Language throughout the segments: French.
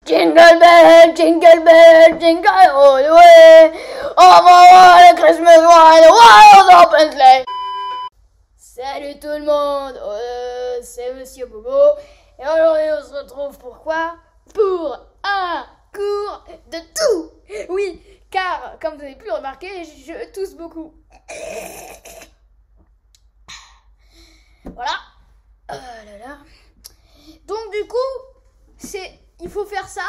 Jingle bell, jingle all the way. Oh my Christmas one, wild open sleigh. Salut tout le monde, c'est Monsieur Bobo. Et aujourd'hui on se retrouve pourquoi? Pour un cours de tout. Oui, car comme vous avez pu le remarquer, je tousse beaucoup. Voilà. Oh là là. Donc du coup, il faut faire ça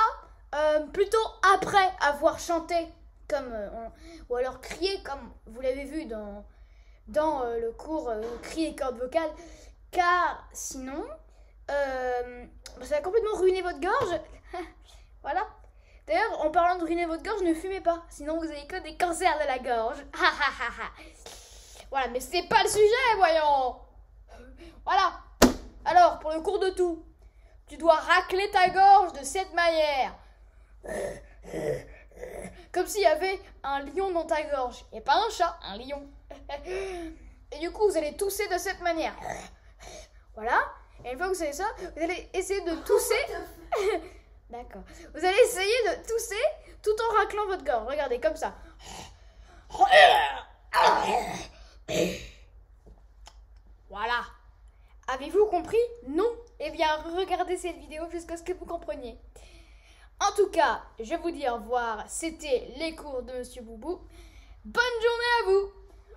plutôt après avoir chanté comme ou alors crier comme vous l'avez vu dans le cours cri et cordes vocales, car sinon ça va complètement ruiner votre gorge. Voilà. D'ailleurs, en parlant de ruiner votre gorge, ne fumez pas, sinon vous avez que des cancers de la gorge. Voilà, mais c'est pas le sujet, voyons. Voilà. Alors, pour le cours de tout, tu dois racler ta gorge de cette manière. Comme s'il y avait un lion dans ta gorge. Et pas un chat, un lion. Et du coup, vous allez tousser de cette manière. Voilà. Et une fois que vous savez ça, vous allez essayer de tousser. D'accord. Vous allez essayer de tousser tout en raclant votre gorge. Regardez, comme ça. Voilà. Avez-vous compris? Non? Eh bien, regardez cette vidéo jusqu'à ce que vous compreniez. En tout cas, je vous dis au revoir. C'était les cours de Monsieur Boubou. Bonne journée à vous!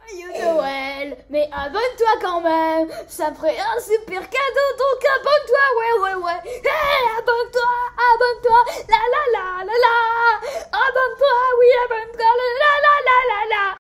Joyeux Noël! Mais abonne-toi quand même! Ça me ferait un super cadeau, donc abonne-toi! Ouais! Hey, abonne-toi! La la la la la! Abonne-toi! Oui, abonne-toi! La la la la la!